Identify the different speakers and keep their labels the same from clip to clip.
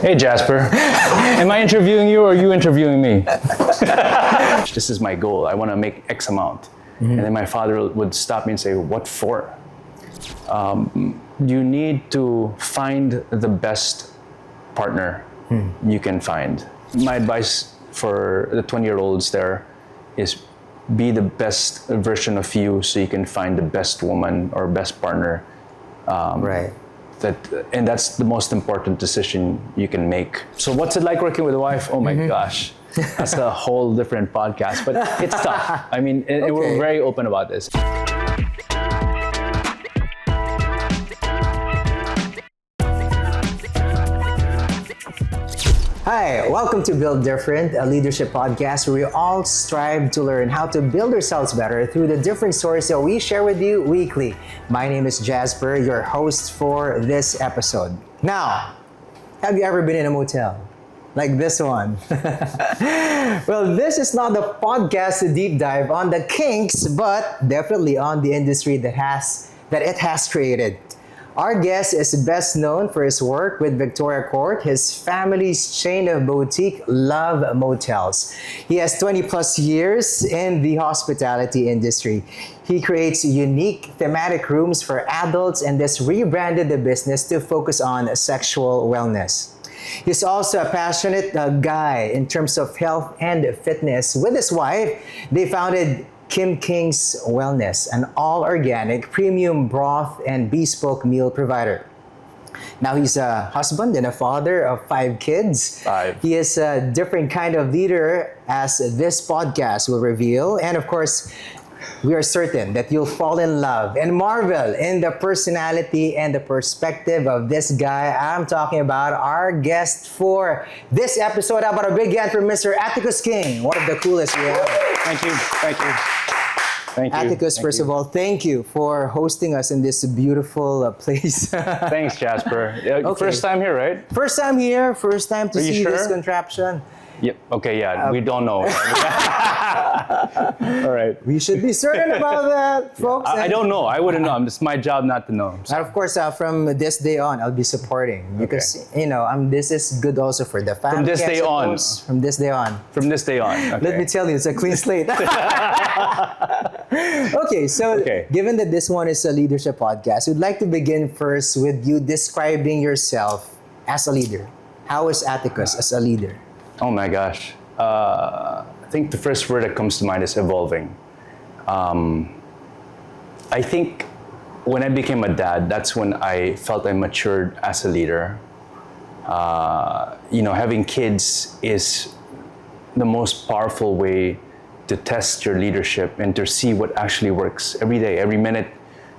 Speaker 1: Hey Jasper, am I interviewing you or are you interviewing me? This is my goal. I want to make X amount. And then my father would stop me and say, what for? You need to find the best partner you can find. My advice for the 20-year-olds there is be the best version of you so you can find the best woman or best partner.
Speaker 2: Right.
Speaker 1: And that's the most important decision you can make. So what's it like working with a wife? Oh my gosh. That's a whole different podcast, but it's tough. I mean, and we're very open about this.
Speaker 2: Hi, welcome to Build Different, a leadership podcast where we all strive to learn how to build ourselves better through the different stories that we share with you weekly. My name is Jasper, your host for this episode. Now, have you ever been in a motel? Like this one. Well, this is not the podcast to deep dive on the kinks, but definitely on the industry that it has created. Our guest is best known for his work with Victoria Court, his family's chain of boutique Love Motels. He has 20 plus years in the hospitality industry. He creates unique thematic rooms for adults and has rebranded the business to focus on sexual wellness. He's also a passionate guy in terms of health and fitness. With his wife, they founded King's Wellness, an all-organic premium broth and bespoke meal provider. Now he's a husband and a father of 5 kids.
Speaker 1: 5.
Speaker 2: He is a different kind of leader, as this podcast will reveal. And of course, we are certain that you'll fall in love and marvel in the personality and the perspective of this guy. I'm talking about our guest for this episode. How about a big hand for Mr. Atticus King, one of the coolest we have.
Speaker 1: Thank you.
Speaker 2: Atticus, first of all, thank you for hosting us in this beautiful place.
Speaker 1: Thanks, Jasper. Okay. First time here, right?
Speaker 2: First time here, first time to see this contraption.
Speaker 1: Yep. Okay, yeah, we don't know. All right.
Speaker 2: We should be certain about that, folks.
Speaker 1: I don't know. I wouldn't know. It's my job not to know.
Speaker 2: And of course, from this day on, I'll be supporting because, this is good also for the family.
Speaker 1: From this day on.
Speaker 2: From this day on.
Speaker 1: From this day on. Okay.
Speaker 2: Let me tell you, it's a clean slate. Okay, so given that this one is a leadership podcast, we'd like to begin first with you describing yourself as a leader. How is Atticus as a leader?
Speaker 1: Oh my gosh. I think the first word that comes to mind is evolving. I think when I became a dad, that's when I felt I matured as a leader. Having kids is the most powerful way to test your leadership and to see what actually works every day, every minute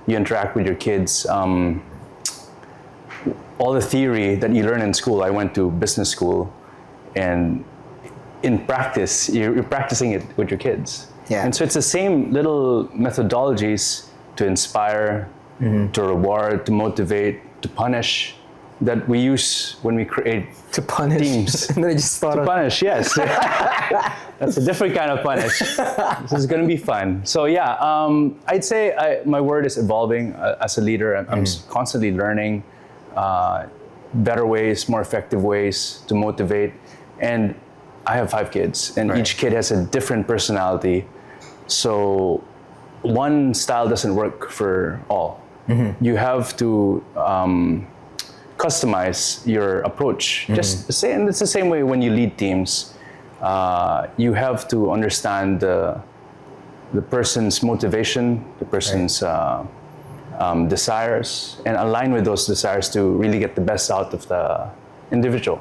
Speaker 1: you interact with your kids. All the theory that you learn in school, I went to business school, and in practice, you're practicing it with your kids.
Speaker 2: Yeah.
Speaker 1: And so it's the same little methodologies to inspire, to reward, to motivate, to punish that we use when we create teams.
Speaker 2: And then I just thought
Speaker 1: to punish, yes. That's a different kind of punish. This is going to be fun. So yeah, I'd say my word is evolving as a leader. I'm constantly learning better ways, more effective ways to motivate. And I have 5 kids, and each kid has a different personality. So one style doesn't work for all. You have to customize your approach. And it's the same way when you lead teams. You have to understand the person's motivation, the person's desires, and align with those desires to really get the best out of the individual.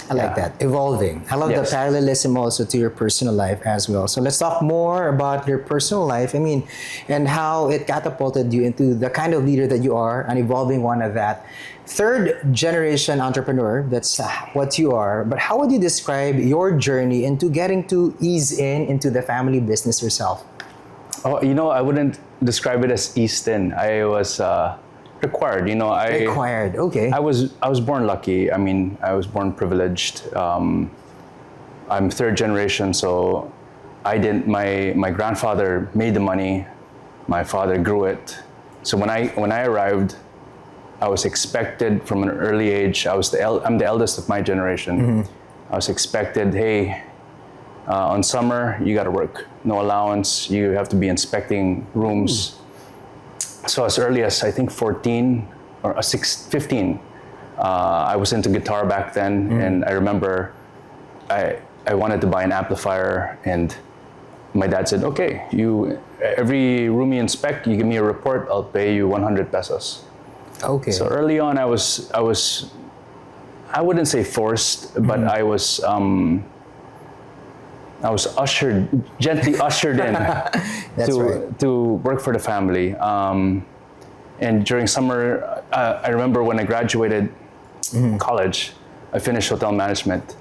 Speaker 2: I like that. Evolving. I love the parallelism also to your personal life as well. So let's talk more about your personal life. And how it catapulted you into the kind of leader that you are, an evolving one of that. 3rd generation entrepreneur, that's what you are. But how would you describe your journey into getting to ease into the family business yourself?
Speaker 1: Oh, I wouldn't describe it as eased in. I was required.
Speaker 2: Required, okay.
Speaker 1: I was born lucky. I was born privileged. I'm 3rd generation, so my grandfather made the money, my father grew it. So when I arrived, I was expected from an early age. I'm the eldest of my generation. I was expected, hey, on summer you got to work, no allowance. You have to be inspecting rooms. So as early as I think 14 or 15, I was into guitar back then, and I remember I wanted to buy an amplifier, and my dad said, okay, every room you inspect, you give me a report, I'll pay you 100 pesos.
Speaker 2: Okay.
Speaker 1: So early on, I wouldn't say forced, but I was gently ushered in to work for the family. And during summer, I remember when I graduated college, I finished hotel management,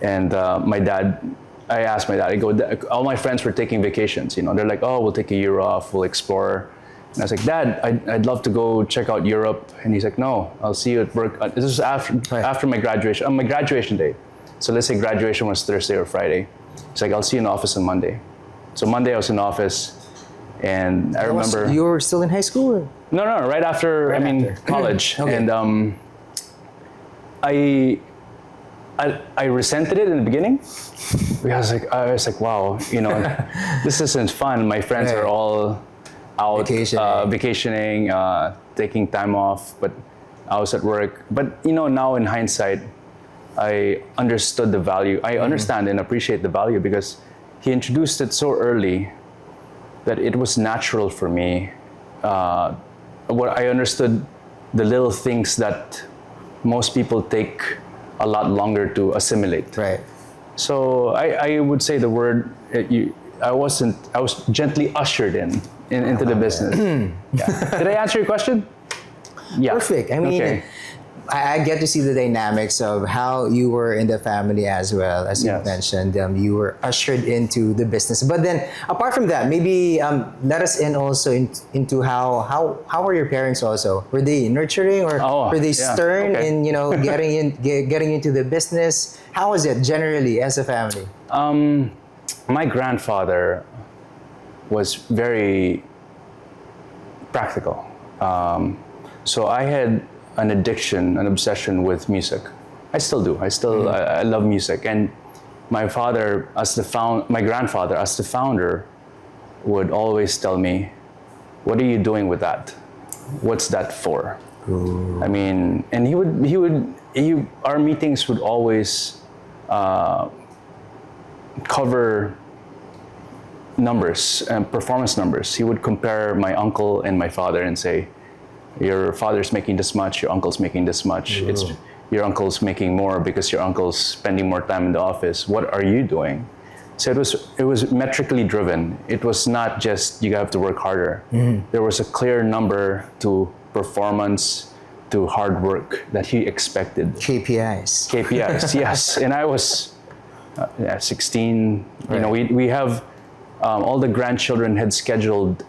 Speaker 1: and I asked my dad, all my friends were taking vacations, they're like, oh, we'll take a year off, we'll explore. And I was like, Dad, I'd love to go check out Europe. And he's like, no, I'll see you at work. This is after my graduation, on my graduation day. So let's say graduation was Thursday or Friday. He's like, I'll see you in office on Monday. So Monday I was in office, and I remember.
Speaker 2: You were still in high school? Or?
Speaker 1: No, right after, college.
Speaker 2: Okay.
Speaker 1: And I resented it in the beginning. Because I was like, wow, this isn't fun. My friends are all out vacationing, taking time off, but I was at work. But now in hindsight, I understood the value. I understand and appreciate the value, because he introduced it so early that it was natural for me. What I understood, the little things that most people take a lot longer to assimilate.
Speaker 2: Right.
Speaker 1: So I would say the word, I was gently ushered into the business. Yeah. Did I answer your question? Yeah.
Speaker 2: Perfect. I mean,
Speaker 1: okay.
Speaker 2: I get to see the dynamics of how you were in the family as well, as you mentioned. You were ushered into the business. But then, apart from that, maybe let us in also into how were your parents also? Were they nurturing, or were they stern in getting into the business? How was it generally as a family?
Speaker 1: My grandfather was very practical. So I had an addiction, an obsession with music. I still do. I love music. And my father, my grandfather, as the founder, would always tell me, "What are you doing with that? What's that for?"
Speaker 2: Ooh.
Speaker 1: I mean, and our meetings would always cover numbers and performance numbers. He would compare my uncle and my father and say, your father's making this much, your uncle's making this much. It's your uncle's making more because your uncle's spending more time in the office. What are you doing? So it was metrically driven. It was not just you have to work harder. There was a clear number to performance, to hard work that he expected.
Speaker 2: KPIs,
Speaker 1: yes. And I was 16. Right. We have all the grandchildren had scheduled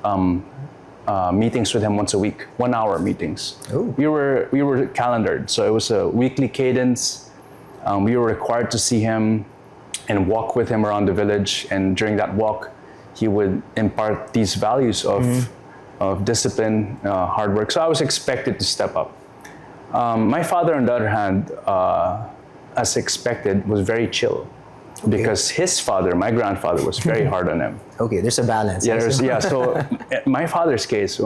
Speaker 1: meetings with him once a week, 1 hour meetings.
Speaker 2: Ooh.
Speaker 1: We were calendared, so it was a weekly cadence. We were required to see him and walk with him around the village, and during that walk, he would impart these values of discipline, hard work. So I was expected to step up. My father, on the other hand, as expected, was very chill. Okay. Because his father, my grandfather, was very hard on him.
Speaker 2: Okay, there's a balance.
Speaker 1: So my father's case,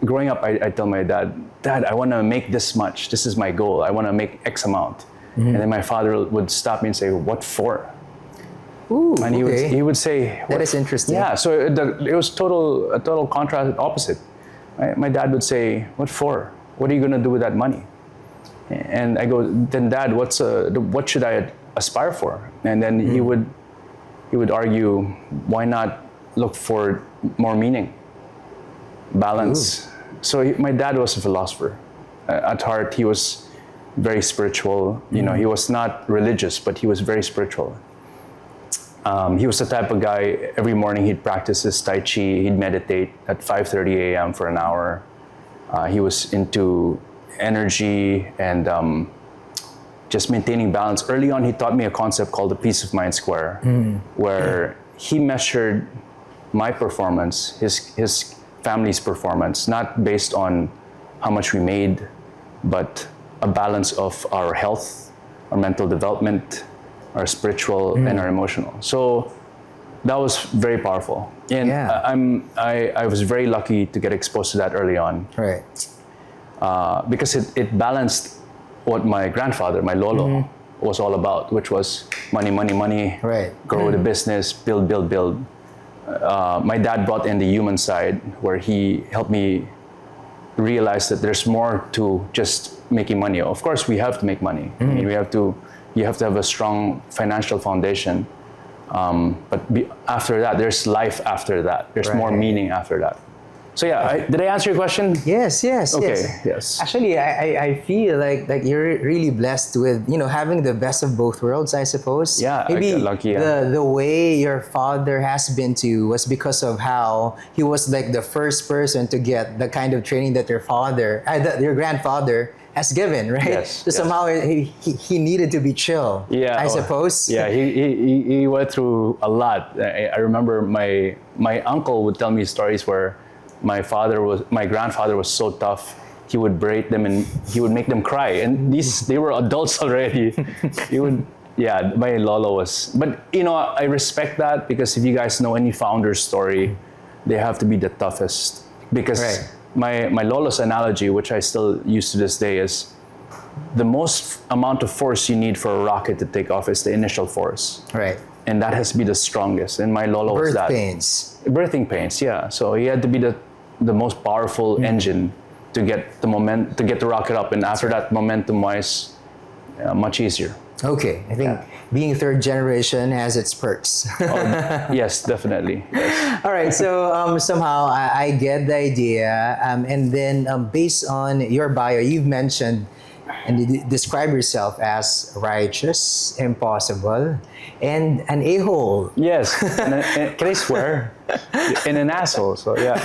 Speaker 1: growing up, I tell my dad, I want to make this much. This is my goal. I want to make X amount. And then my father would stop me and say, what for?
Speaker 2: Ooh,
Speaker 1: and he would say,
Speaker 2: that is interesting.
Speaker 1: Yeah, so it was a total contrast, opposite. My dad would say, what for? What are you going to do with that money? And I go, then Dad, what should I aspire for? And then he would argue, why not look for more meaning, balance? Ooh. So my dad was a philosopher. At heart, he was very spiritual. He was not religious, but he was very spiritual. He was the type of guy, every morning he'd practice his Tai Chi, he'd meditate at 5:30 a.m. for an hour. He was into energy and just maintaining balance. Early on, he taught me a concept called the peace of mind square, where he measured my performance, his family's performance, not based on how much we made, but a balance of our health, our mental development, our spiritual, and our emotional. So that was very powerful. And I was very lucky to get exposed to that early on.
Speaker 2: Right.
Speaker 1: Because it balanced what my grandfather, my lolo, was all about, which was money, money, money,
Speaker 2: Right.
Speaker 1: grow the business, build, build, build. My dad brought in the human side, where he helped me realize that there's more to just making money. Of course, we have to make money. I mean, you have to have a strong financial foundation. But after that, there's life after that. There's more meaning after that. So yeah, did I answer your question?
Speaker 2: Yes, yes,
Speaker 1: Okay,
Speaker 2: yes.
Speaker 1: yes.
Speaker 2: Actually, I feel like you're really blessed with, you know, having the best of both worlds, I suppose.
Speaker 1: Yeah,
Speaker 2: maybe
Speaker 1: lucky. Yeah.
Speaker 2: the way your father has been to was because of how he was like the first person to get the kind of training that your father, your grandfather has given, right?
Speaker 1: Yes,
Speaker 2: So somehow he needed to be chill.
Speaker 1: Yeah,
Speaker 2: I suppose.
Speaker 1: Yeah, he went through a lot. I remember my uncle would tell me stories where my grandfather was so tough. He would berate them and he would make them cry. And they were adults already. My lolo was. But you know, I respect that, because if you guys know any founder's story, they have to be the toughest. Because my lolo's analogy, which I still use to this day, is the most amount of force you need for a rocket to take off is the initial force.
Speaker 2: Right.
Speaker 1: And that has to be the strongest. And my lolo was that. Birthing pains, yeah. So he had to be the most powerful engine to get the rocket up. And after that, momentum-wise, much easier.
Speaker 2: Okay, I think being third generation has its perks.
Speaker 1: Yes, definitely. Yes.
Speaker 2: All right, so somehow I get the idea, and then based on your bio, you've mentioned and you describe yourself as righteous, impossible, and an a-hole.
Speaker 1: Yes, and can I swear? And an asshole. So yeah,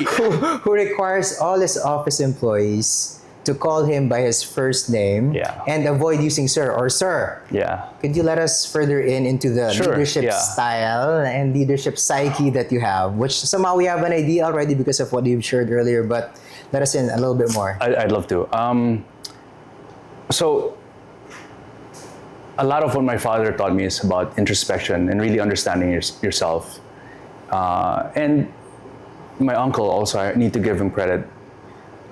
Speaker 2: who requires all his office employees to call him by his first name and avoid using sir or sir.
Speaker 1: Yeah.
Speaker 2: Could you let us further into the leadership style and leadership psyche that you have, which somehow we have an idea already because of what you've shared earlier, but let us in a little bit more.
Speaker 1: I'd love to. So a lot of what my father taught me is about introspection and really understanding yourself. And my uncle also, I need to give him credit,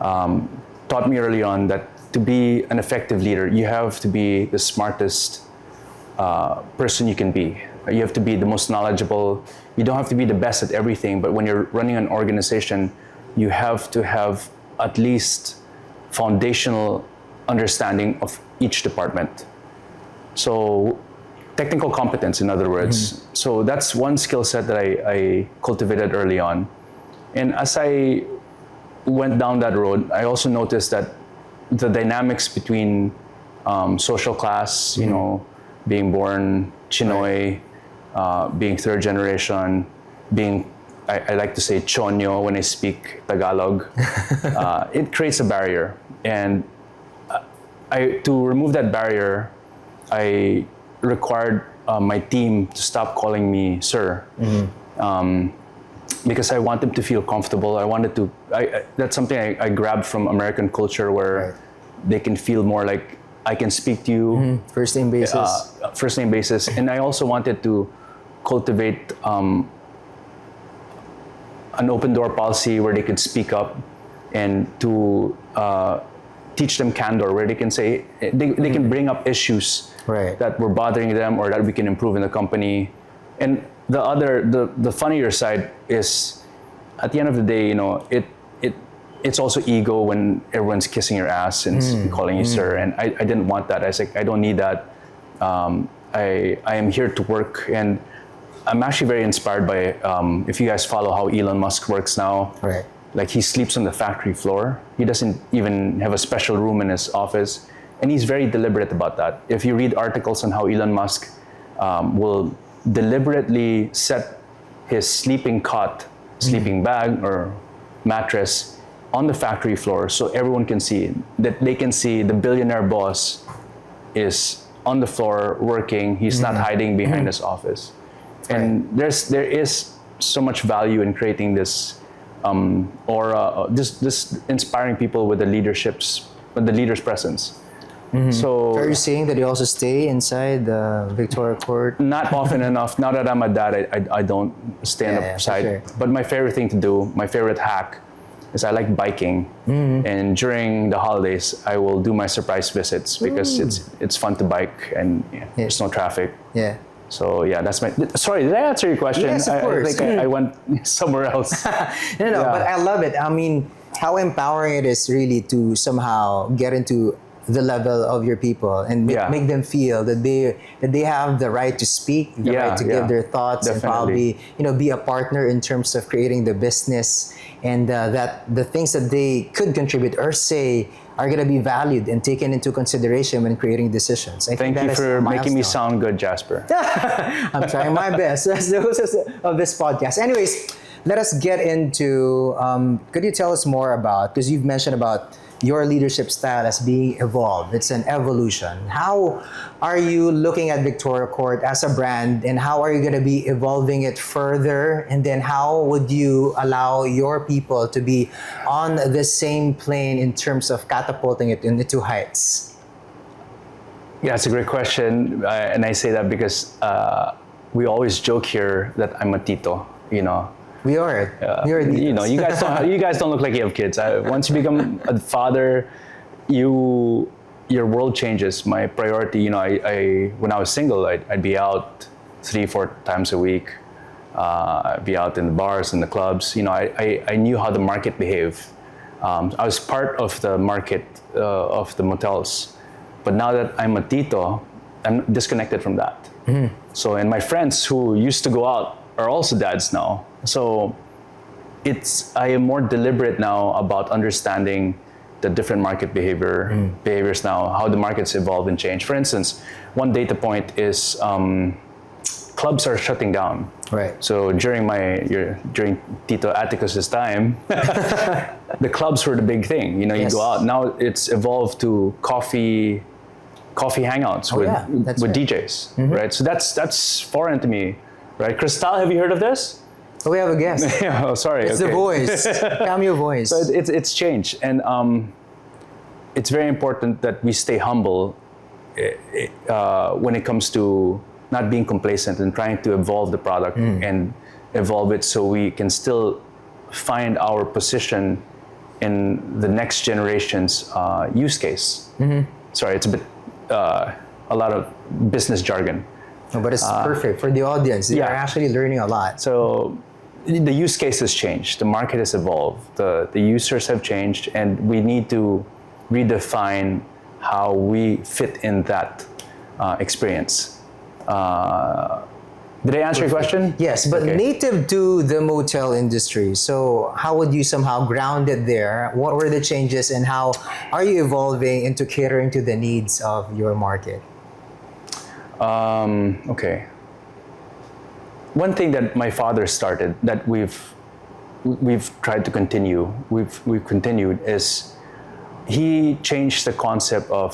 Speaker 1: taught me early on that to be an effective leader, you have to be the smartest person you can be. You have to be the most knowledgeable. You don't have to be the best at everything, but when you're running an organization, you have to have at least foundational understanding of each department. So technical competence, in other words. So that's one skill set that I cultivated early on. And as I went down that road, I also noticed that the dynamics between social class, you know, being born Chinoy, being third generation, being, I like to say Chonyo when I speak Tagalog, it creates a barrier. And to remove that barrier, I required my team to stop calling me sir, because I want them to feel comfortable. I wanted to. That's something I grabbed from American culture, where they can feel more like I can speak to you.
Speaker 2: First name basis.
Speaker 1: First name basis, and I also wanted to cultivate an open door policy where they could speak up, and to teach them candor, where they can say they can bring up issues that were bothering them or that we can improve in the company. And the funnier side is, at the end of the day, you know, it's also ego when everyone's kissing your ass and calling you sir. And I didn't want that. I was like, I don't need that. I am here to work, and I'm actually very inspired by if you guys follow how Elon Musk works now. Like, he sleeps on the factory floor. He doesn't even have a special room in his office. And he's very deliberate about that. If you read articles on how Elon Musk will deliberately set his sleeping cot, sleeping bag or mattress on the factory floor, so everyone can see that they can see the billionaire boss is on the floor working. He's not hiding behind his office. And there is so much value in creating this or just inspiring people with the leader's presence. So
Speaker 2: Are you saying that you also stay inside the Victoria Court?
Speaker 1: not often enough. Now that I'm a dad, I don't stand
Speaker 2: Yeah, for
Speaker 1: upside.
Speaker 2: sure.
Speaker 1: But my favorite thing to do, my favorite hack, is I like biking. And during the holidays, I will do my surprise visits because it's fun to bike and there's no traffic.
Speaker 2: Yeah.
Speaker 1: So yeah, that's my. Sorry, did I answer your question?
Speaker 2: Yes, of course.
Speaker 1: I think I went somewhere else.
Speaker 2: No,
Speaker 1: Yeah.
Speaker 2: but I love it. I mean, how empowering it is really to somehow get into the level of your people and
Speaker 1: Yeah.
Speaker 2: make them feel that they have the right to speak, the
Speaker 1: Yeah,
Speaker 2: right to
Speaker 1: yeah.
Speaker 2: give their thoughts, and
Speaker 1: Definitely.
Speaker 2: probably be a partner in terms of creating the business, and that the things that they could contribute or say are going to be valued and taken into consideration when creating decisions. I think
Speaker 1: Thank
Speaker 2: that
Speaker 1: you
Speaker 2: is
Speaker 1: for
Speaker 2: a
Speaker 1: making me
Speaker 2: milestone.
Speaker 1: sound good, Jasper.
Speaker 2: I'm trying my best as the host of this podcast. Anyways, let us get into, could you tell us more about, because you've mentioned about your leadership style as being evolved. It's an evolution. How are you looking at Victoria Court as a brand, and how are you going to be evolving it further? And then how would you allow your people to be on the same plane in terms of catapulting it into heights?
Speaker 1: Yeah, it's a great question, and I say that because we always joke here that I'm a tito.
Speaker 2: We are. We are
Speaker 1: You guys don't look like you have kids. Once you become a father, your world changes. My priority, I when I was single, I'd be out 3-4 times a week. I'd be out in the bars and the clubs. I knew how the market behaved. I was part of the market of the motels, but now that I'm a tito, I'm disconnected from that. So, and my friends who used to go out are also dads now. So I am more deliberate now about understanding the different market behaviors now, how the markets evolve and change. For instance, one data point is clubs are shutting down.
Speaker 2: Right.
Speaker 1: So during Tito Atticus's time, the clubs were the big thing. You
Speaker 2: Yes.
Speaker 1: go out. Now it's evolved to coffee hangouts with
Speaker 2: that's right.
Speaker 1: DJs, right? So that's foreign to me, right? Crystal, have you heard of this?
Speaker 2: Oh, we have a guest.
Speaker 1: Yeah, oh, sorry.
Speaker 2: It's the voice, cameo voice.
Speaker 1: So it's changed, and it's very important that we stay humble when it comes to not being complacent and trying to evolve the product and evolve it so we can still find our position in the next generation's use case. Sorry, it's a bit a lot of business jargon.
Speaker 2: No, but it's perfect for the audience. They're
Speaker 1: yeah.
Speaker 2: actually learning a lot.
Speaker 1: So the use case has changed, the market has evolved, the users have changed, and we need to redefine how we fit in that experience. Did I answer your question?
Speaker 2: Yes, but
Speaker 1: Okay.
Speaker 2: native to the motel industry. So how would you somehow ground it there? What were the changes, and how are you evolving into catering to the needs of your market?
Speaker 1: Okay. One thing that my father started that we've tried to continue, we've continued, is he changed the concept of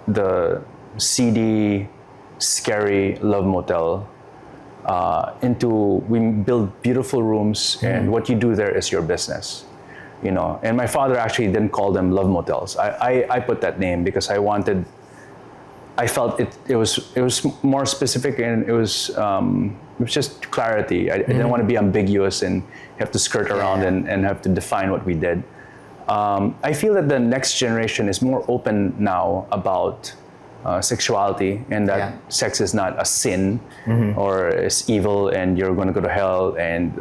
Speaker 1: the seedy, scary love motel into we build beautiful rooms and what you do there is your business. And my father actually didn't call them love motels. I put that name because I felt it was more specific, and it was just clarity. I didn't want to be ambiguous and have to skirt around and have to define what we did. I feel that the next generation is more open now about sexuality, and that sex is not a sin or it's evil and you're going to go to hell and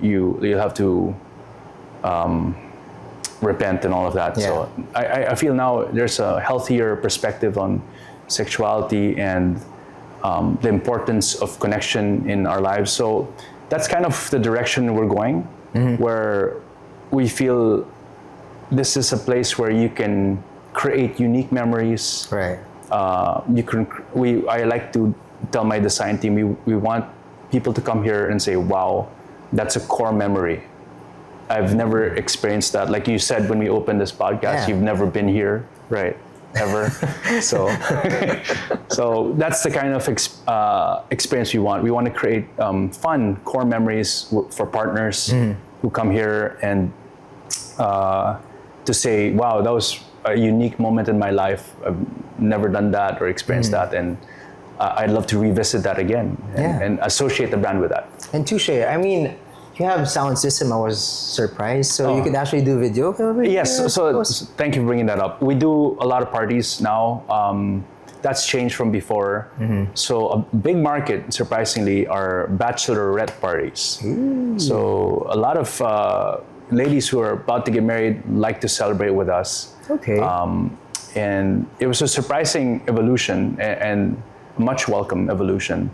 Speaker 1: you'll have to repent and all of that.
Speaker 2: Yeah.
Speaker 1: So I feel now there's a healthier perspective on sexuality and the importance of connection in our lives. So that's kind of the direction we're going, where we feel this is a place where you can create unique memories.
Speaker 2: Right.
Speaker 1: I like to tell my design team, we want people to come here and say, wow, that's a core memory. I've never experienced that. Like you said, when we opened this podcast, you've never been here, right? Ever. So that's the kind of experience we want. We want to create fun core memories for partners who come here and to say, wow, that was a unique moment in my life. I've never done that or experienced that, and I'd love to revisit that again and associate the brand with that.
Speaker 2: And touche. I mean, you have sound system. I was surprised. So you could actually do video coverage?
Speaker 1: Yes. So thank you for bringing that up. We do a lot of parties now. That's changed from before. So a big market, surprisingly, are bachelorette parties. So a lot of ladies who are about to get married like to celebrate with us.
Speaker 2: Okay.
Speaker 1: And it was a surprising evolution and much welcome evolution,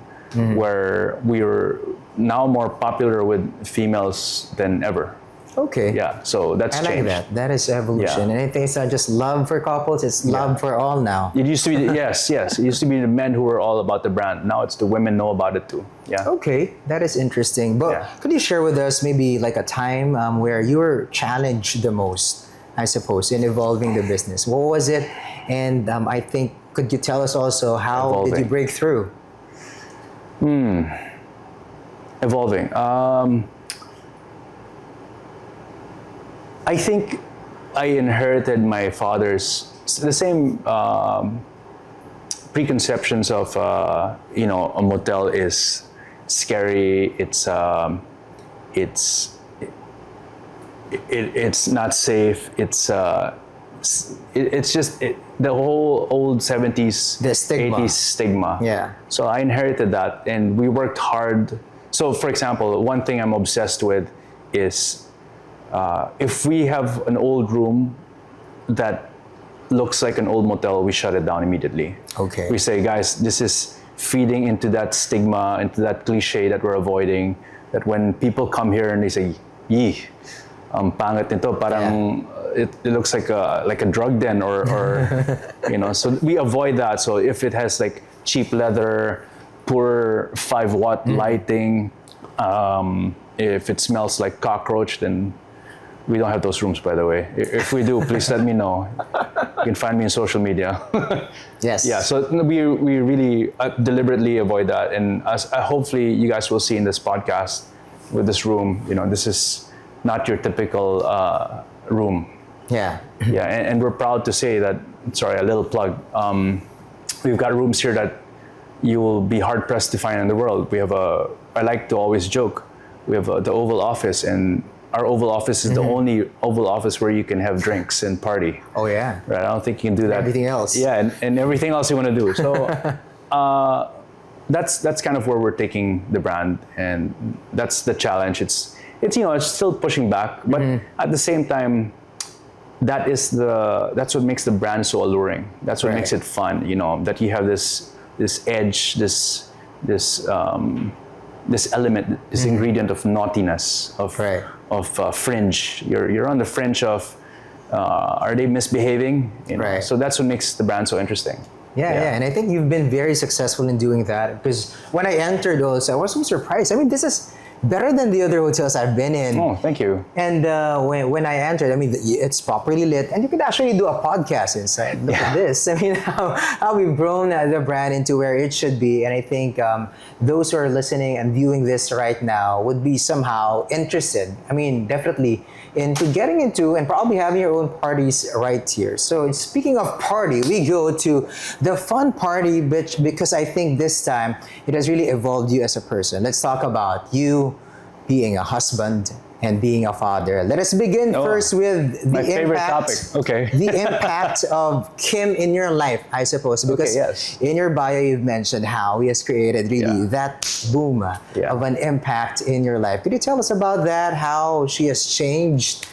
Speaker 1: where we were now more popular with females than ever.
Speaker 2: Okay.
Speaker 1: Yeah, so that's
Speaker 2: I like
Speaker 1: changed.
Speaker 2: that. That is evolution.
Speaker 1: Yeah.
Speaker 2: And I think it's not just love for couples, it's love for all now.
Speaker 1: It used to be, yes. It used to be the men who were all about the brand. Now it's the women know about it too. Yeah.
Speaker 2: Okay, that is interesting. But could you share with us maybe like a time where you were challenged the most, I suppose, in evolving the business? What was it? And I think, could you tell us also how did you break through?
Speaker 1: Evolving. I think I inherited my father's the same preconceptions of a motel is scary. It's not safe. It's just the whole old 70s,
Speaker 2: The stigma.
Speaker 1: 80s stigma.
Speaker 2: Yeah.
Speaker 1: So I inherited that, and we worked hard. So, for example, one thing I'm obsessed with is if we have an old room that looks like an old motel, we shut it down immediately.
Speaker 2: Okay.
Speaker 1: We say, guys, this is feeding into that stigma, into that cliche that we're avoiding, that when people come here and they say, yee, pangit nito, parang it looks like a drug den or so we avoid that. So if it has like cheap leather, poor 5-watt lighting, if it smells like cockroach, then we don't have those rooms, by the way. If we do, please let me know. You can find me on social media.
Speaker 2: Yes.
Speaker 1: Yeah, so we really deliberately avoid that. And hopefully you guys will see in this podcast with this room, this is not your typical room.
Speaker 2: Yeah.
Speaker 1: Yeah, and we're proud to say that, sorry, a little plug. We've got rooms here that you will be hard pressed to find in the world. We have I like to always joke, we have the Oval Office, and our Oval Office is the only Oval Office where you can have drinks and party.
Speaker 2: Oh yeah.
Speaker 1: Right, I don't think you can do that.
Speaker 2: Everything else.
Speaker 1: Yeah, and everything else you want to do. So that's kind of where we're taking the brand, and that's the challenge. It's still pushing back, but at the same time, that's what makes the brand so alluring. That's what makes it fun. That you have this edge, this element, this ingredient of naughtiness, of fringe. You're on the fringe of are they misbehaving?
Speaker 2: Right.
Speaker 1: So that's what makes the brand so interesting.
Speaker 2: Yeah, and I think you've been very successful in doing that, because when I entered also, I was so surprised. I mean, this is better than the other hotels I've been in.
Speaker 1: Oh, thank you.
Speaker 2: And when I entered, I mean, it's properly lit, and you could actually do a podcast inside. Look at this. I mean, how we've grown the brand into where it should be. And I think those who are listening and viewing this right now would be somehow interested. I mean, definitely into getting into and probably having your own parties right here. So speaking of party, we go to the fun party, because I think this time it has really evolved you as a person. Let's talk about you being a husband and being a father. Let us begin first with
Speaker 1: my favorite topic. Okay.
Speaker 2: The impact of Kim in your life, I suppose, because in your bio you've mentioned how he has created really that boom of an impact in your life. Could you tell us about that, how she has changed?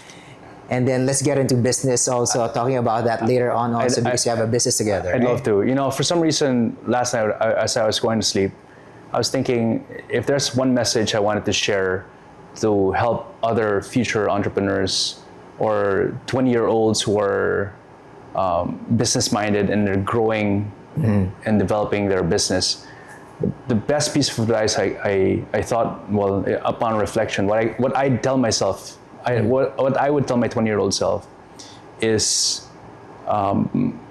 Speaker 2: And then let's get into business also, talking about that later on also, because you have a business together.
Speaker 1: I'd love to. For some reason, last night as I was going to sleep, I was thinking, if there's one message I wanted to share to help other future entrepreneurs or 20-year-olds who are business-minded and they're growing and developing their business, the best piece of advice I thought, well, upon reflection, what I tell myself, what I would tell my 20-year-old self is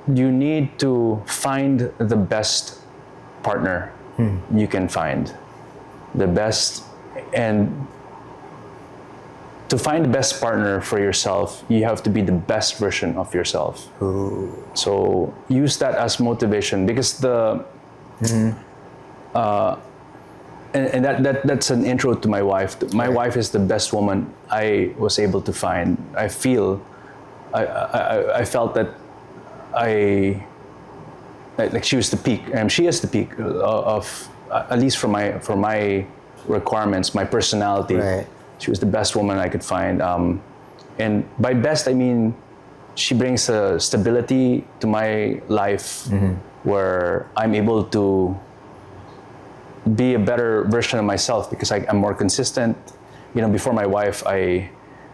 Speaker 1: you need to find the best partner you can find. The best, and to find the best partner for yourself, you have to be the best version of yourself.
Speaker 2: Ooh.
Speaker 1: So use that as motivation, because that's an intro to my wife. My wife is the best woman I was able to find. I felt that like she was the peak, and she is the peak of at least for my requirements, my personality.
Speaker 2: Right.
Speaker 1: She was the best woman I could find, and by best I mean she brings a stability to my life where I'm able to be a better version of myself because I'm more consistent. Before my wife,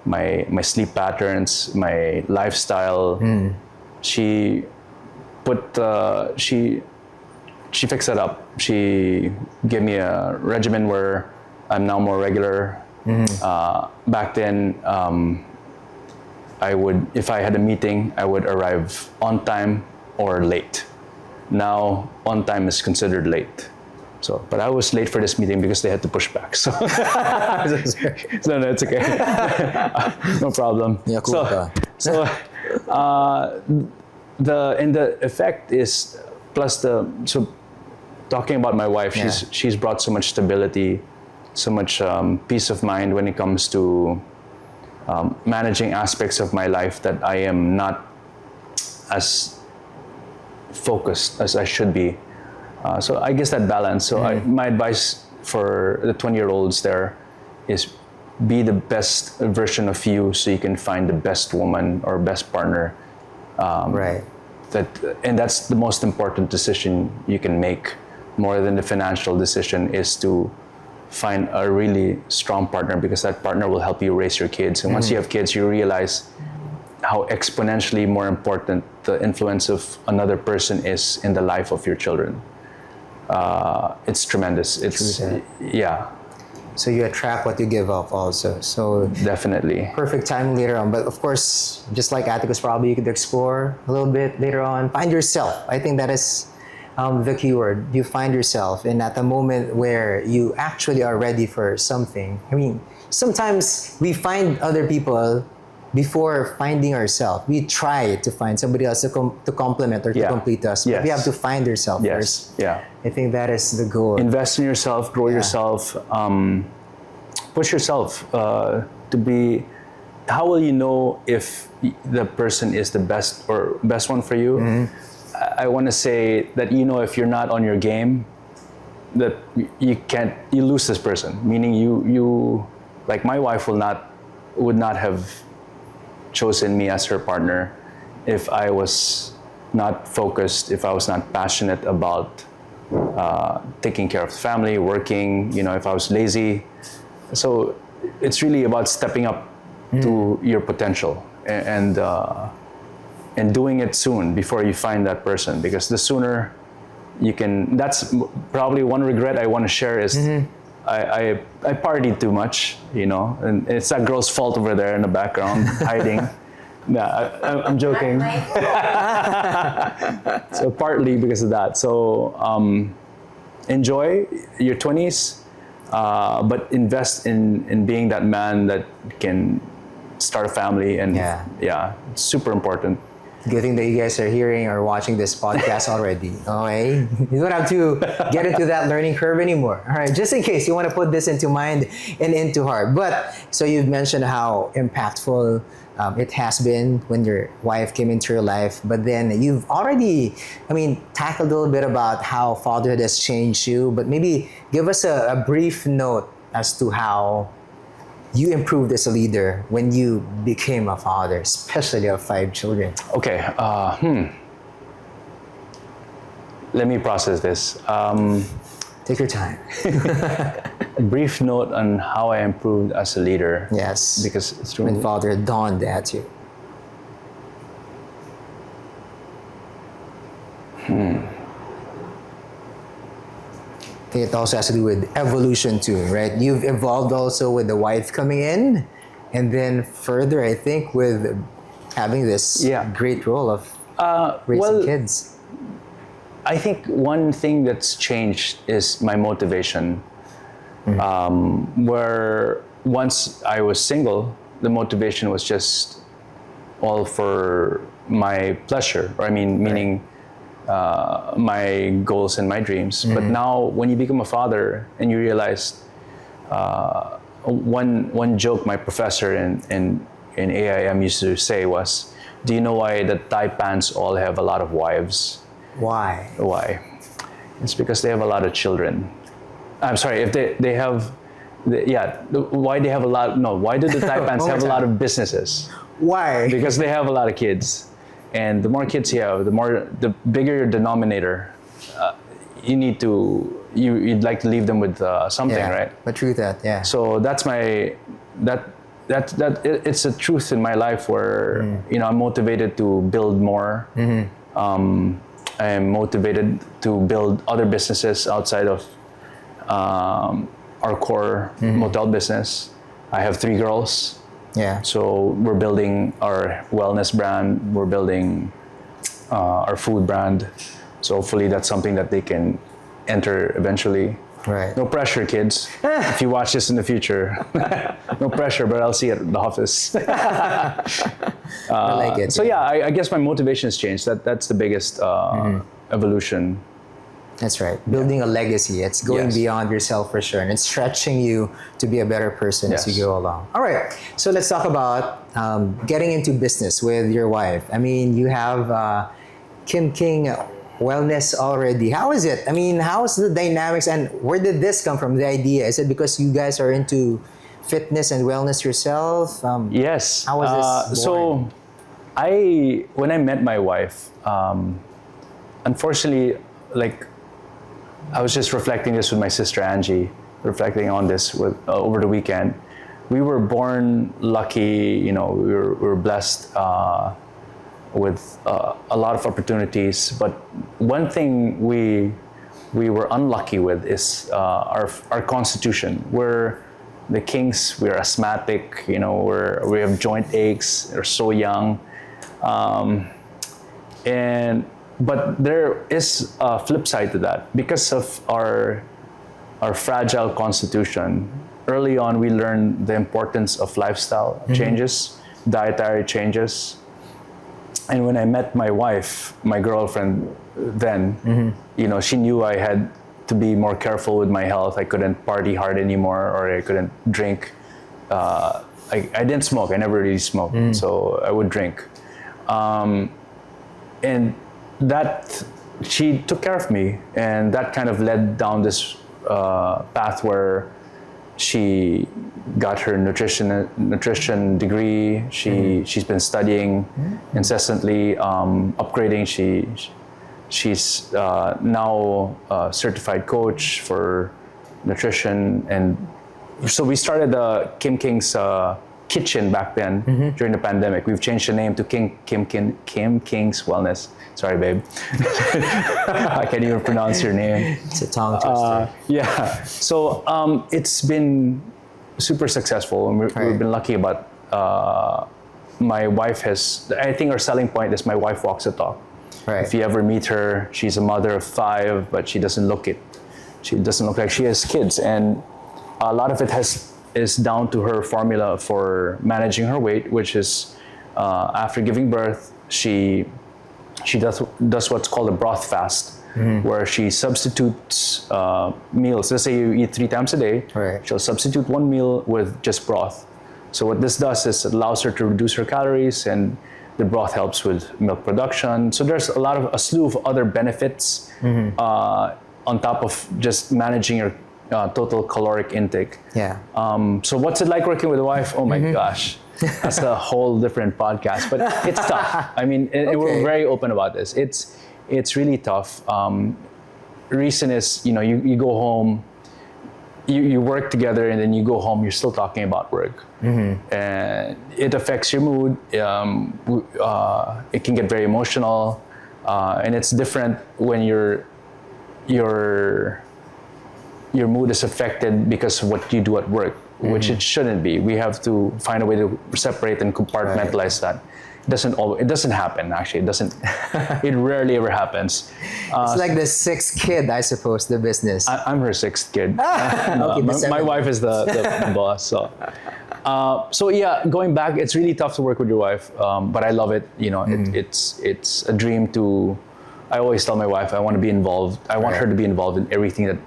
Speaker 1: my sleep patterns, my lifestyle, she fixed that up. She gave me a regimen where I'm now more regular. Back then, if I had a meeting, I would arrive on time or late. Now, on time is considered late. So, but I was late for this meeting because they had to push back. So, no, it's okay. No problem.
Speaker 2: Yeah, cool.
Speaker 1: So, the effect is so talking about my wife, she's brought so much stability, so much peace of mind when it comes to managing aspects of my life that I am not as focused as I should be. So I guess that balance. So my advice for the 20-year-olds there is be the best version of you so you can find the best woman or best partner.
Speaker 2: Right.
Speaker 1: And that's the most important decision you can make, more than the financial decision, is to find a really strong partner, because that partner will help you raise your kids. And once you have kids, you realize how exponentially more important the influence of another person is in the life of your children. It's tremendous. Yeah.
Speaker 2: So you attract what you give up also. So
Speaker 1: definitely.
Speaker 2: Perfect time later on. But of course, just like Atticus, probably you could explore a little bit later on. Find yourself. I think that is the key word. You find yourself. And at the moment where you actually are ready for something. I mean, sometimes we find other people before finding ourselves. We try to find somebody else to complement or to complete us. But we have to find ourselves first.
Speaker 1: Yeah.
Speaker 2: I think that is the goal.
Speaker 1: Invest in yourself, grow yourself, push yourself to be. How will you know if the person is the best or best one for you? I want to say that if you're not on your game, that you lose this person. Meaning you like my wife would not have chosen me as her partner if I was not focused, if I was not passionate about taking care of the family, working, if I was lazy. So it's really about stepping up to your potential and doing it soon before you find that person, because the sooner you can. That's probably one regret I want to share is I partied too much, and it's that girl's fault over there in the background hiding. Nah, I'm joking. So partly because of that. So enjoy your 20s, but invest in being that man that can start a family, and it's super important.
Speaker 2: Good thing that you guys are hearing or watching this podcast already. Okay? You don't have to get into that learning curve anymore. All right, just in case you want to put this into mind and into heart. But so you've mentioned how impactful it has been when your wife came into your life, but then you've already, tackled a little bit about how fatherhood has changed you, but maybe give us a brief note as to how you improved as a leader when you became a father, especially of 5 children.
Speaker 1: Okay. Let me process this.
Speaker 2: Take your time.
Speaker 1: A brief note on how I improved as a leader.
Speaker 2: Yes.
Speaker 1: Because it's true.
Speaker 2: When fatherhood dawned at you. I think it also has to do with evolution too, right? You've evolved also with the wife coming in, and then further, I think, with having this great role of raising kids.
Speaker 1: I think one thing that's changed is my motivation. Where once I was single, the motivation was just all for my pleasure, or meaning my goals and my dreams. But now, when you become a father and you realize, one joke my professor in AIM used to say was, "Do you know why the Thai pants all have a lot of wives?"
Speaker 2: Why?
Speaker 1: Why? It's because they have a lot of children. I'm sorry, if they have, why they have a lot, no, why do the Thai pants have a lot of businesses?
Speaker 2: Why?
Speaker 1: Because they have a lot of kids. And the more kids you have, the bigger your denominator. You'd like to leave them with something, right?
Speaker 2: But true that, yeah.
Speaker 1: So that's it's a truth in my life where, I'm motivated to build more. I'm motivated to build other businesses outside of our core motel business. I have 3 girls.
Speaker 2: Yeah.
Speaker 1: So we're building our wellness brand. We're building our food brand. So hopefully that's something that they can enter eventually.
Speaker 2: Right.
Speaker 1: No pressure, kids. If you watch this in the future, no pressure, but I'll see you at the office.
Speaker 2: I like it.
Speaker 1: So yeah, I guess my motivation has changed. That's the biggest evolution.
Speaker 2: That's right. Building a legacy. It's going beyond yourself for sure. And it's stretching you to be a better person as you go along. All right. So let's talk about getting into business with your wife. I mean, you have Kim King Wellness already. How is it? I mean, how's the dynamics and where did this come from, the idea? Is it because you guys are into fitness and wellness yourself?
Speaker 1: Yes.
Speaker 2: How was this born?
Speaker 1: So when I met my wife, unfortunately, I was just reflecting this with my sister Angie, reflecting on this over the weekend. We were born lucky, we were blessed with a lot of opportunities. But one thing we were unlucky with is our constitution. We're the Kings. We're asthmatic. We have joint aches. We're so young, But there is a flip side to that. Because of our fragile constitution, early on we learned the importance of lifestyle changes, dietary changes. And when I met my wife, my girlfriend then, she knew I had to be more careful with my health. I couldn't party hard anymore, or I couldn't drink. I didn't smoke. I never really smoked, so I would drink. And that, she took care of me, and that kind of led down this path where she got her nutrition degree. She's been studying incessantly, upgrading. She's now a certified coach for nutrition, and so we started the Kim King's kitchen back then during the pandemic. We've changed the name to Kim King's Wellness. Sorry, babe. I can't even pronounce your name.
Speaker 2: It's a tongue twister.
Speaker 1: Yeah. So it's been super successful, and we've been lucky about. My wife I think our selling point is my wife walks the talk.
Speaker 2: Right.
Speaker 1: If you ever meet her, she's a mother of 5, but she doesn't look it. She doesn't look like she has kids, and a lot of it is down to her formula for managing her weight, which is after giving birth, she does what's called a broth fast, where she substitutes meals. Let's say you eat 3 times a day.
Speaker 2: Right.
Speaker 1: She'll substitute 1 meal with just broth. So what this does is it allows her to reduce her calories, and the broth helps with milk production. So there's a slew of other benefits on top of just managing your total caloric intake.
Speaker 2: Yeah.
Speaker 1: So what's it like working with a wife? Oh my gosh. That's a whole different podcast, but it's tough. I mean, we're very open about this. It's really tough. Reason is, you go home, you work together, and then you go home, you're still talking about work. And it affects your mood. It can get very emotional, and it's different when your mood is affected because of what you do at work, which it shouldn't be. We have to find a way to separate and compartmentalize that. It doesn't happen, actually. It rarely ever happens.
Speaker 2: It's like the 6th kid, I suppose, the business.
Speaker 1: I'm her 6th kid.
Speaker 2: Okay,
Speaker 1: my wife is the boss. So, So yeah, going back, it's really tough to work with your wife, but I love it. You know, it's a dream to. I always tell my wife I want to be involved. I want her to be involved in everything that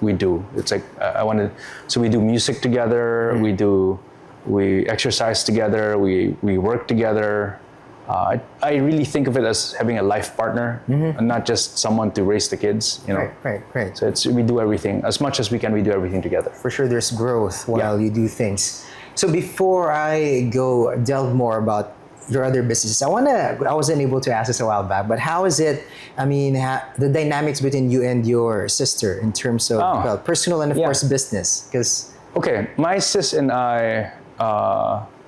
Speaker 1: we do. It's like I want to. So we do music together. We exercise together. We work together. I really think of it as having a life partner and not just someone to raise the kids. You know.
Speaker 2: Right.
Speaker 1: So we do everything as much as we can. We do everything together.
Speaker 2: For sure, there's growth while you do things. So before I go delve more about your other businesses, I wasn't able to ask this a while back, but how is it, I mean, the dynamics between you and your sister in terms of well, personal and of course business? Because
Speaker 1: okay, my sis and I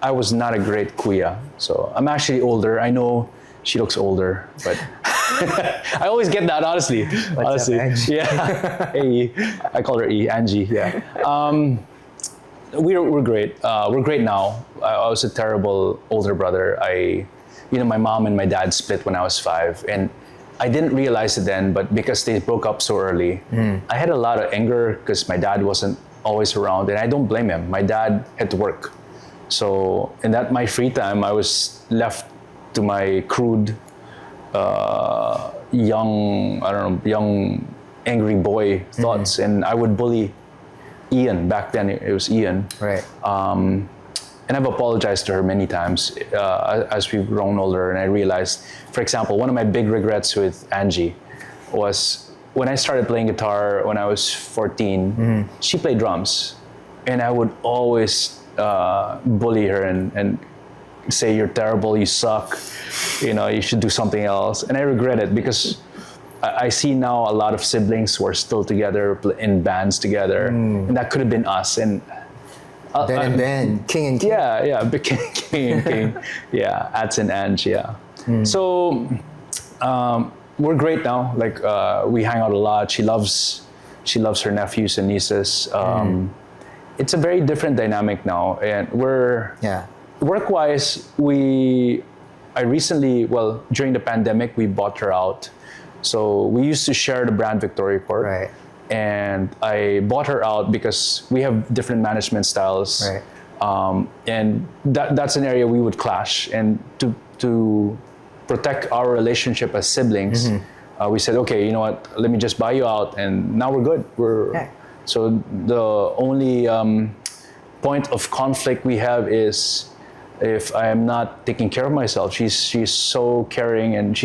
Speaker 1: was not a great kuya. So I'm actually older. I know she looks older, but I always get that, honestly.
Speaker 2: What's up, Angie?
Speaker 1: Yeah. Hey, I call her E, Angie. Yeah. We're great. We're great now. I was a terrible older brother. My mom and my dad split when I was 5, and I didn't realize it then, but because they broke up so early, I had a lot of anger because my dad wasn't always around, and I don't blame him. My dad had to work. So in that my free time, I was left to my crude, young angry boy thoughts, and I would bully Ian. Back then it was Ian.
Speaker 2: Right.
Speaker 1: And I've apologized to her many times as we've grown older, and I realized, for example, one of my big regrets with Angie was when I started playing guitar when I was 14, she played drums, and I would always bully her and say, you're terrible, you suck, you should do something else. And I regret it because I see now a lot of siblings who are still together in bands together, and that could have been us. And
Speaker 2: Ben, King and King.
Speaker 1: Yeah, King and King. Yeah, Ats and Ange. Yeah. So we're great now. Like we hang out a lot. She loves her nephews and nieces. It's a very different dynamic now, and we're work-wise. I recently, during the pandemic, we bought her out. So we used to share the brand Victoria Court.
Speaker 2: Right.
Speaker 1: And I bought her out because we have different management styles.
Speaker 2: Right.
Speaker 1: And that's an area we would clash. And to protect our relationship as siblings, we said, okay, you know what, let me just buy you out, and now we're good. So the only point of conflict we have is if I am not taking care of myself. She's so caring, and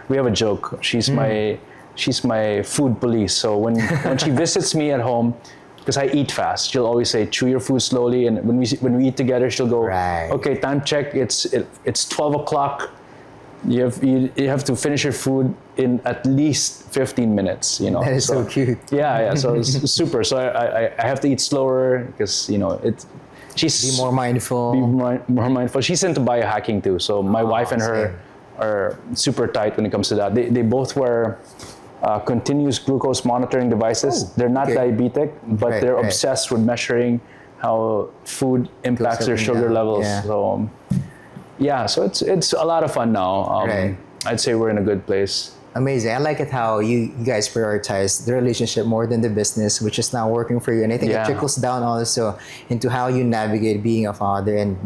Speaker 1: we have a joke. She's my food police. So when she visits me at home, because I eat fast, she'll always say, chew your food slowly. And when we eat together, she'll go, okay, time check. It's 12 o'clock. You have to finish your food in at least 15 minutes.
Speaker 2: That is so cute.
Speaker 1: Yeah. So it's super. So I have to eat slower because she's
Speaker 2: be more mindful.
Speaker 1: More mindful. She's into biohacking too. So my wife and her are super tight when it comes to that. They both wear continuous glucose monitoring devices. They're not diabetic, but they're obsessed with measuring how food impacts their sugar levels. So it's a lot of fun now. I'd say we're in a good place.
Speaker 2: Amazing. I like it how you guys prioritize the relationship more than the business, which is now working for you. And I think it trickles down also into how you navigate being a father and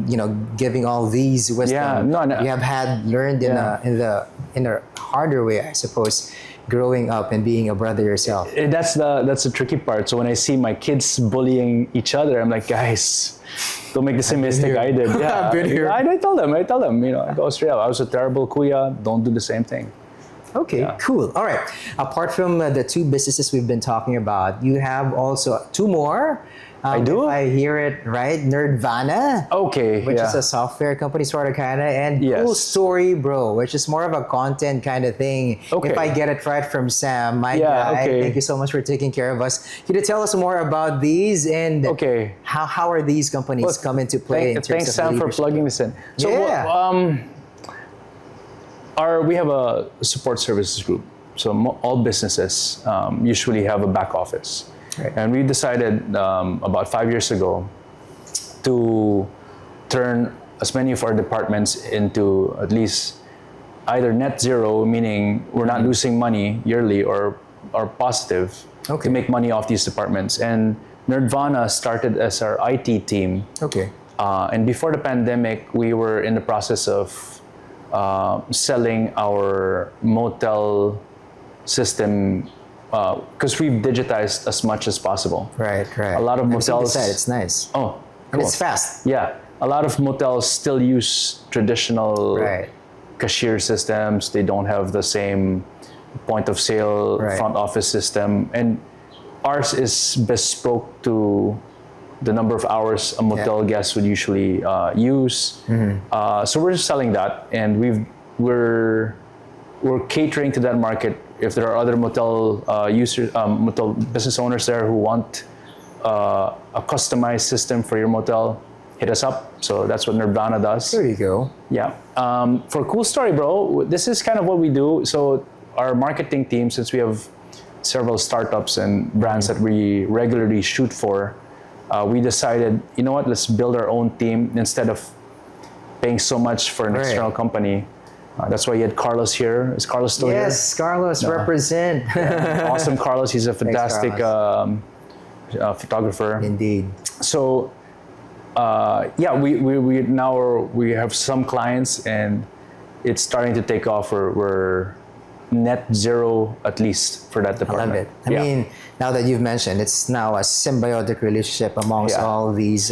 Speaker 2: giving all these wisdom you have learned in a harder way, I suppose, growing up and being a brother yourself.
Speaker 1: That's the tricky part. So when I see my kids bullying each other, I'm like, guys, don't make the same mistake I did. Yeah,
Speaker 2: I've been here.
Speaker 1: I tell them, I go straight up. I was a terrible kuya. Don't do the same thing.
Speaker 2: Okay, cool. All right. Apart from the 2 businesses we've been talking about, you have also 2 more.
Speaker 1: I do?
Speaker 2: If I hear it right, Nerdvana.
Speaker 1: Okay,
Speaker 2: which is a software company sort of kind of, and Cool Story Bro, which is more of a content kind of thing. Okay. If I get it right from Sam, my guy, thank you so much for taking care of us. Can you tell us more about these and how are these companies come into play?
Speaker 1: Thanks, Sam, for plugging this in. So, we have a support services group. So all businesses usually have a back office. Right. And we decided about 5 years ago to turn as many of our departments into at least either net zero, meaning we're not losing money yearly, or positive to make money off these departments. And Nerdvana started as our IT team And before the pandemic, we were in the process of selling our motel system because we've digitized as much as possible.
Speaker 2: Right.
Speaker 1: A lot of
Speaker 2: I've seen the
Speaker 1: motels.
Speaker 2: site. It's nice.
Speaker 1: Oh,
Speaker 2: And
Speaker 1: cool.
Speaker 2: it's fast.
Speaker 1: Yeah, a lot of motels still use traditional
Speaker 2: Right.
Speaker 1: cashier systems. They don't have the same point of sale
Speaker 2: Right.
Speaker 1: front office system, and ours is bespoke to the number of hours a motel guest would usually use. So we're selling that, and we're catering to that market. If there are other motel users, motel business owners there who want a customized system for your motel, hit us up. So that's what Nirvana does.
Speaker 2: There you go.
Speaker 1: Yeah. For a cool story, bro, this is kind of what we do. So our marketing team, since we have several startups and brands that we regularly shoot for, we decided, you know what, let's build our own team instead of paying so much for an external company. That's why you had Carlos here. Is Carlos still here?
Speaker 2: Yes, Carlos, represent.
Speaker 1: Awesome, Carlos. He's a fantastic photographer.
Speaker 2: Indeed.
Speaker 1: So, we have some clients, and it's starting to take off. We're net zero at least for that
Speaker 2: I
Speaker 1: department.
Speaker 2: love it. I mean, now that you've mentioned, it's now a symbiotic relationship amongst all these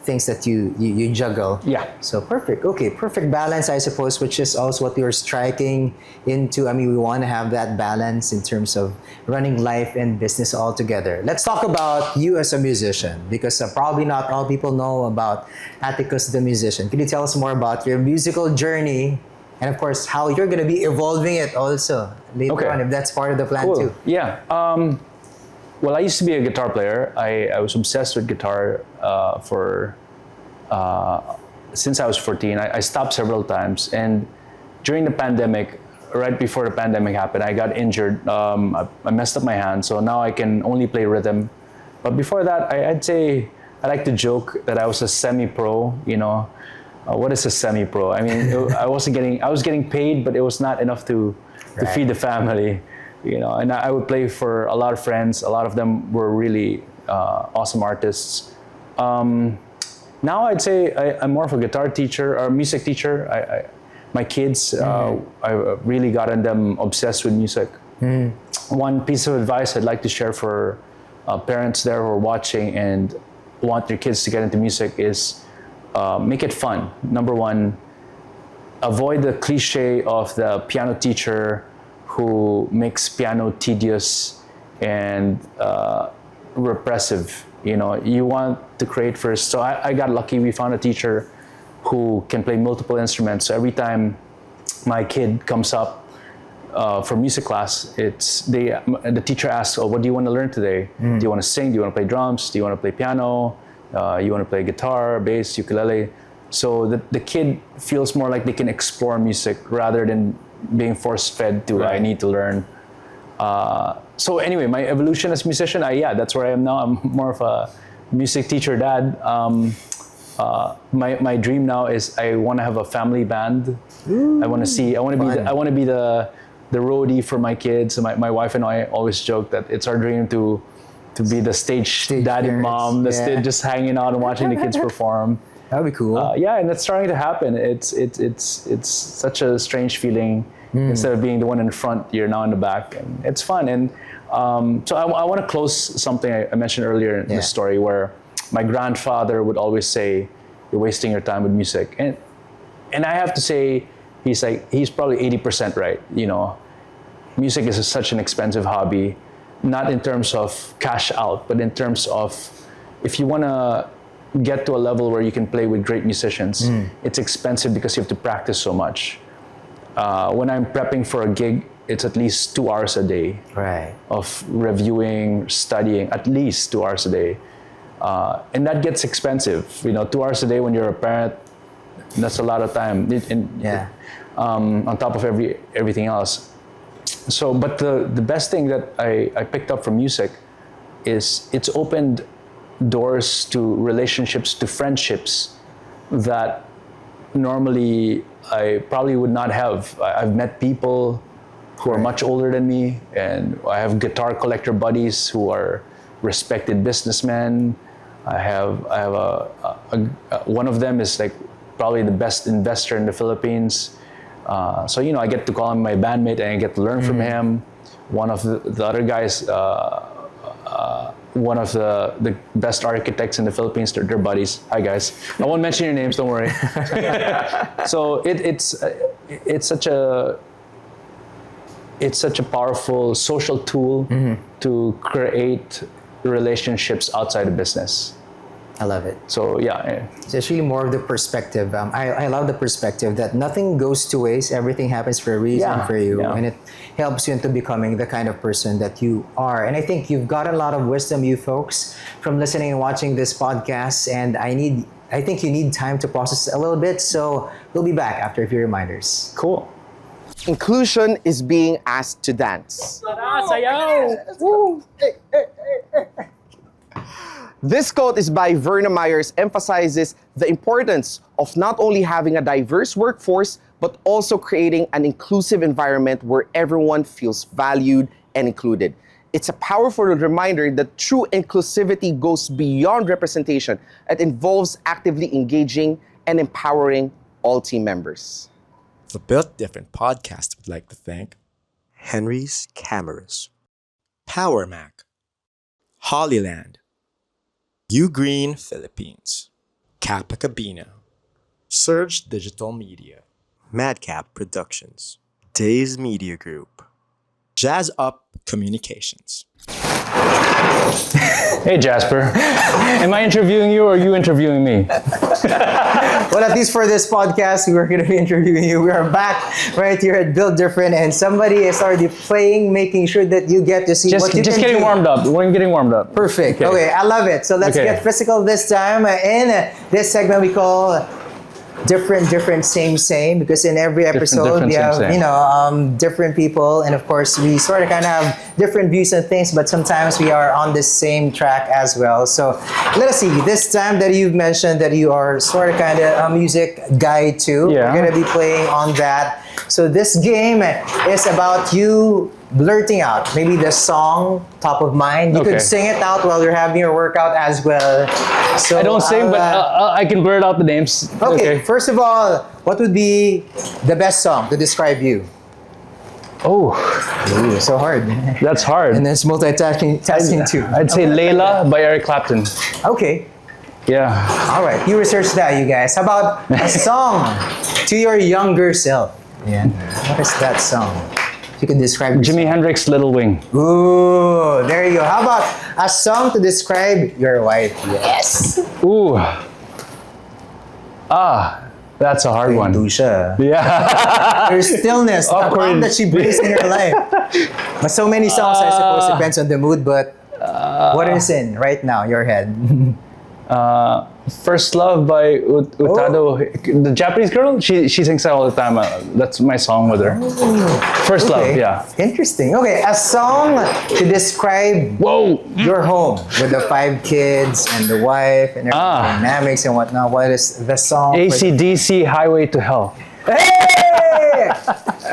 Speaker 2: things that you juggle.
Speaker 1: Yeah.
Speaker 2: So perfect. Okay, perfect balance, I suppose, which is also what you're striking into. I mean, we want to have that balance in terms of running life and business all together. Let's talk about you as a musician, because probably not all people know about Atticus the musician. Can you tell us more about your musical journey? And of course, how you're going to be evolving it also later on, if that's part of the plan too.
Speaker 1: Yeah. Well, I used to be a guitar player. I was obsessed with guitar since I was 14. I stopped several times. And during the pandemic, right before the pandemic happened, I got injured. I messed up my hand. So now I can only play rhythm. But before that, I'd say, I like to joke that I was a semi-pro, you know. What is a semi-pro? I mean, I was getting paid, but it was not enough to feed the family, you know. And I would play for a lot of friends. A lot of them were really awesome artists. Now I'd say I'm more of a guitar teacher or music teacher. My kids, I really gotten them obsessed with music. One piece of advice I'd like to share for parents there who are watching and want their kids to get into music is make it fun. Number one, avoid the cliche of the piano teacher who makes piano tedious and repressive. You know, you want to create first. So I got lucky. We found a teacher who can play multiple instruments. So every time my kid comes up for music class, the teacher asks, "Oh, what do you want to learn today? Do you want to sing? Do you want to play drums? Do you want to play piano? You want to play guitar, bass, ukulele?" So the kid feels more like they can explore music rather than being force-fed to, I need to learn. So anyway, my evolution as a musician, that's where I am now. I'm more of a music teacher dad. My dream now is I want to have a family band. I want to be the roadie for my kids. My wife and I always joke that it's our dream to be the stage dad and mom, just hanging out and watching the kids perform.
Speaker 2: That'd be cool.
Speaker 1: And it's starting to happen. It's such a strange feeling. Instead of being the one in the front, you're now in the back, and it's fun. And so I want to close something I mentioned earlier in the story, where my grandfather would always say, "You're wasting your time with music," and I have to say, he's probably 80% right. You know, music is such an expensive hobby, not in terms of cash out, but in terms of if you want to get to a level where you can play with great musicians, it's expensive because you have to practice so much. When I'm prepping for a gig, it's at least 2 hours a day of reviewing, studying, at least 2 hours a day. And that gets expensive. You know, 2 hours a day when you're a parent, that's a lot of time. On top of everything else. So, but the best thing that I picked up from music is it's opened doors to relationships, to friendships that normally I probably would not have. I've met people who are much older than me, and I have guitar collector buddies who are respected businessmen. I have one of them is like probably the best investor in the Philippines. So I get to call him my bandmate and I get to learn from him. One of the other guys, one of the best architects in the Philippines. They're buddies. Hi guys. I won't mention your names. Don't worry. So it's such a powerful social tool to create relationships outside of business.
Speaker 2: I love it.
Speaker 1: So yeah.
Speaker 2: So it's really more of the perspective. I love the perspective that nothing goes to waste. Everything happens for a reason for you. And it helps you into becoming the kind of person that you are. And I think you've got a lot of wisdom, you folks, from listening and watching this podcast. And I think you need time to process a little bit. So we'll be back after a few reminders.
Speaker 1: Cool.
Speaker 3: Inclusion is being asked to dance. This quote is by Verna Myers, emphasizes the importance of not only having a diverse workforce, but also creating an inclusive environment where everyone feels valued and included. It's a powerful reminder that true inclusivity goes beyond representation. It involves actively engaging and empowering all team members.
Speaker 4: The Built Different podcast would like to thank Henry's Cameras, Power Mac, Hollyland, U Green Philippines, Kappa Cabina, Surge Digital Media, Madcap Productions, Days Media Group, Jazz Up Communications.
Speaker 1: Hey Jasper, am I interviewing you or are you interviewing me?
Speaker 2: Well, at least for this podcast, we're going to be interviewing you. We are back right here at Build Different, and somebody is already playing, making sure that you get to see what you
Speaker 1: just
Speaker 2: can
Speaker 1: getting
Speaker 2: do.
Speaker 1: warmed up. We're getting warmed up.
Speaker 2: Perfect. Okay, I love it. So let's get physical this time. In this segment, we call different, same, because in every episode we have, different people, and of course we sort of kind of have different views on things, but sometimes we are on the same track as well. So let us see, this time that you've mentioned that you are sort of kind of a music guy too, we're going to be playing on that. So this game is about you blurting out maybe the song top of mind. You could sing it out while you're having your workout as well. So
Speaker 1: I don't sing, but I can blurt out the names.
Speaker 2: Okay, first of all, what would be the best song to describe you?
Speaker 1: Oh,
Speaker 2: Ooh, so hard.
Speaker 1: that's hard.
Speaker 2: And then it's multitasking too.
Speaker 1: I'd say Layla by Eric Clapton.
Speaker 2: Okay.
Speaker 1: Yeah.
Speaker 2: All right. You research that, you guys. How about a song to your younger self? Yeah. What is that song? If you can describe yourself.
Speaker 1: Jimi Hendrix, Little Wing.
Speaker 2: Ooh, there you go. How about a song to describe your wife? Yes.
Speaker 1: Ooh. That's a hard one. Yeah.
Speaker 2: There's stillness, the calm that she brings in her life. But so many songs, I suppose, depends on the mood, but what is in right now, your head?
Speaker 1: First Love by Utado. The Japanese girl, she sings that all the time. That's my song with her. First Love, yeah.
Speaker 2: Interesting. Okay, a song to describe your home with the 5 kids and the wife and everything, dynamics and whatnot. What is the song?
Speaker 1: AC/DC, Highway to Hell.
Speaker 2: Hey!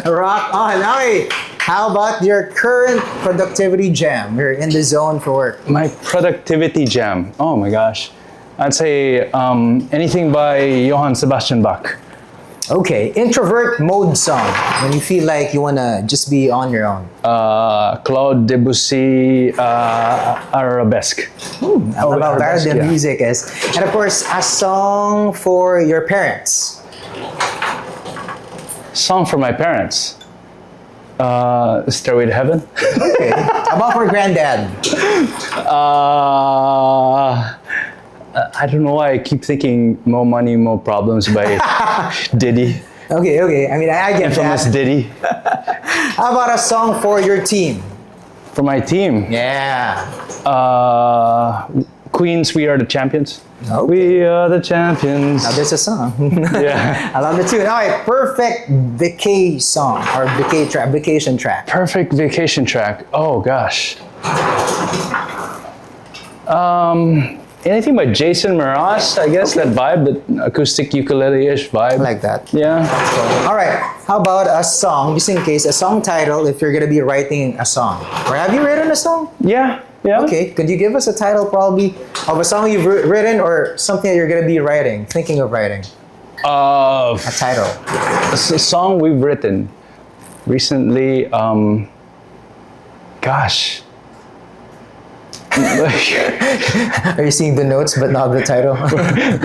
Speaker 2: Rock on. Okay. How about your current productivity jam? You're in the zone for work.
Speaker 1: My productivity jam. Oh my gosh. I'd say anything by Johann Sebastian Bach.
Speaker 2: Okay, introvert mode song. When you feel like you want to just be on your own.
Speaker 1: Claude Debussy, Arabesque.
Speaker 2: I love how varied the music is. And of course, a song for your parents.
Speaker 1: Song for my parents. Stairway to Heaven.
Speaker 2: Okay. How about for granddad?
Speaker 1: I don't know why I keep thinking More Money, More Problems by Diddy.
Speaker 2: Okay. I mean, I get
Speaker 1: Infamous
Speaker 2: that.
Speaker 1: Diddy.
Speaker 2: How about a song for your team?
Speaker 1: For my team.
Speaker 2: Yeah.
Speaker 1: Queen's We Are the Champions.
Speaker 2: Okay.
Speaker 1: We are the champions.
Speaker 2: Now there's a song.
Speaker 1: Yeah.
Speaker 2: I love the tune. All right, perfect vacay song or vacation track.
Speaker 1: Perfect vacation track. Oh gosh. Anything by Jason Mraz, I guess, that vibe, that acoustic ukulele-ish vibe.
Speaker 2: I like that.
Speaker 1: Yeah.
Speaker 2: All right, how about a song, just in case, a song title if you're going to be writing a song? Or have you written a song?
Speaker 1: Yeah. Yeah.
Speaker 2: Okay, could you give us a title probably of a song you've written or something that you're going to be writing, thinking of writing? A title.
Speaker 1: It's a song we've written recently. Gosh.
Speaker 2: Are you seeing the notes but not the title?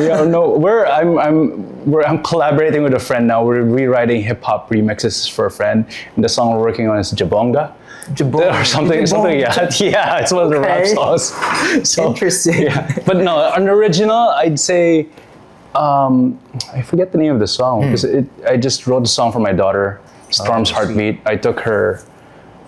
Speaker 1: Yeah, no, I'm collaborating with a friend now. We're rewriting hip hop remixes for a friend, and the song we're working on is Jabonga. Or something, yeah. Yeah, it's one of the rap songs. So,
Speaker 2: Interesting.
Speaker 1: Yeah. But no, an original, I'd say, I forget the name of the song because I just wrote the song for my daughter, Storm's Heartbeat. I took her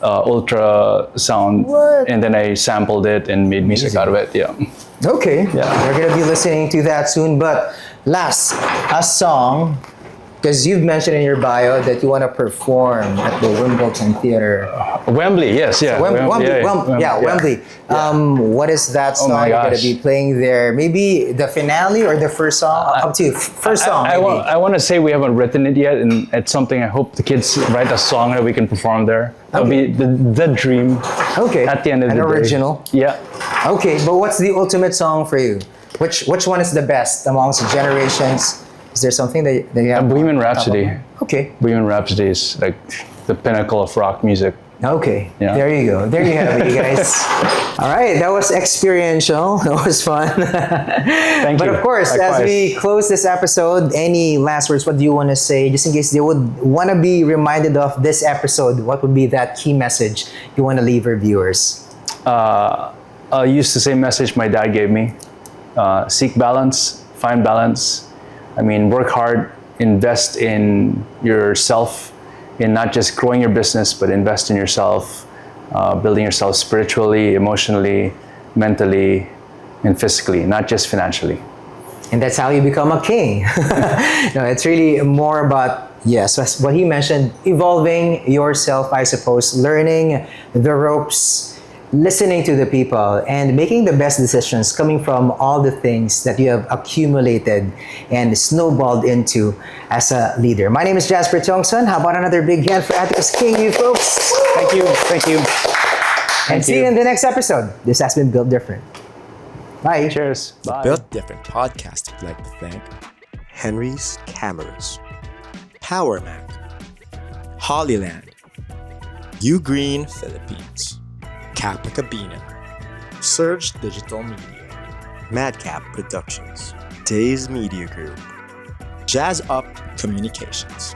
Speaker 1: ultrasound and then I sampled it and made music out of it. Yeah.
Speaker 2: Okay.
Speaker 1: Yeah.
Speaker 2: We're gonna be listening to that soon. But last, a song, because you've mentioned in your bio that you want to perform at the Wimbledon Theater.
Speaker 1: Wembley, yes, yeah.
Speaker 2: Wembley. What is that song
Speaker 1: my
Speaker 2: you're gonna
Speaker 1: gosh.
Speaker 2: be playing there? Maybe the finale or the first song? Up to you. First song.
Speaker 1: I
Speaker 2: maybe.
Speaker 1: want to say we haven't written it yet, and it's something I hope the kids write a song that we can perform there. That'll be the dream.
Speaker 2: Okay.
Speaker 1: At the end of the day.
Speaker 2: An original.
Speaker 1: Yeah.
Speaker 2: Okay, but what's the ultimate song for you? Which one is the best amongst generations? Is there something that you have?
Speaker 1: Bohemian Rhapsody.
Speaker 2: Okay.
Speaker 1: Bohemian Rhapsody is like the pinnacle of rock music.
Speaker 2: Okay.
Speaker 1: Yeah.
Speaker 2: There you go. There you have it, you guys. All right, that was experiential. That was fun.
Speaker 1: Thank
Speaker 2: But
Speaker 1: you.
Speaker 2: of course, as
Speaker 1: Likewise.
Speaker 2: we close this episode, any last words? What do you want to say, just in case they would want to be reminded of this episode? What would be that key message you want to leave our viewers?
Speaker 1: I'll use the same message my dad gave me. Seek balance, find balance. I mean, work hard, invest in yourself, in not just growing your business, but invest in yourself, building yourself spiritually, emotionally, mentally, and physically, not just financially.
Speaker 2: And that's how you become a king. No, it's really more about, yes, that's what he mentioned, evolving yourself, I suppose, learning the ropes, listening to the people, and making the best decisions coming from all the things that you have accumulated and snowballed into as a leader. My name is Jasper Tiongson. How about another big hand for Atticus King, you folks?
Speaker 1: Thank you. Thank you.
Speaker 2: And see you in the next episode. This has been Built Different. Bye.
Speaker 1: Cheers. Bye.
Speaker 4: Built Different podcast would like to thank Henry's Cameras, Power Mac, Hollyland, U Green Philippines, Kappa Cabina, Surge Digital Media, Madcap Productions, Days Media Group, Jazz Up Communications.